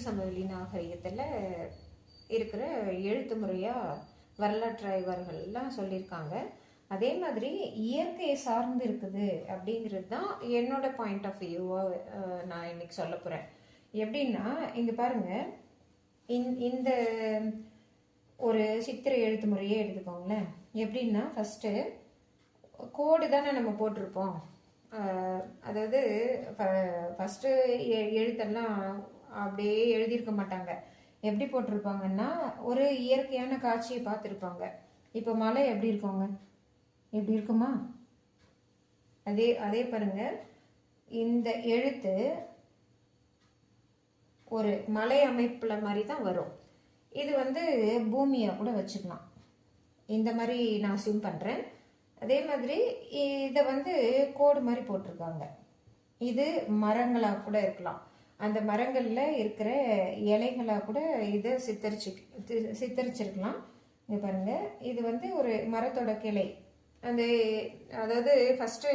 சமவெளி நாகரிகத்தில் இருக்கிற எழுத்து முறையாக வரலாற்று ஆய்வாளர்கள்லாம் சொல்லியிருக்காங்க. அதே மாதிரி இயற்கையை சார்ந்து இருக்குது அப்படிங்கிறது தான் என்னோட பாயிண்ட் ஆஃப் வியூவாக நான் இன்னைக்கு சொல்ல போகிறேன். எப்படின்னா இங்கே பாருங்கள், இந்த ஒரு சித்திரை எழுத்து முறையே எடுத்துக்கோங்களேன். எப்படின்னா ஃபஸ்ட்டு கோடு தானே நம்ம போட்டிருப்போம். அதாவது ஃபஸ்ட்டு எழுத்தெல்லாம் அப்படியே எழுதியிருக்க மாட்டாங்க. எப்படி போட்டிருப்பாங்கன்னா ஒரு இயற்கையான காட்சியை பார்த்துருப்பாங்க. இப்போ மலை எப்படி இருக்கோங்க, எப்படி இருக்குமா? அதே பாருங்க, இந்த எழுத்து ஒரு மலை அமைப்பில் மாதிரி தான் வரும். இது பூமியாக கூட வச்சுக்கலாம். இந்த மாதிரி நான் அசியூம் பண்ணுறேன். அதே மாதிரி இதை கோடு மாதிரி போட்டிருக்காங்க. இது மரங்களாக கூட இருக்கலாம். அந்த மரங்களில் இருக்கிற இலைகளாக கூட இதை சித்தரிச்சிருக்கலாம். இங்கே பாருங்கள், இது ஒரு மரத்தோட கிளை. அதாவது ஃபஸ்ட்டு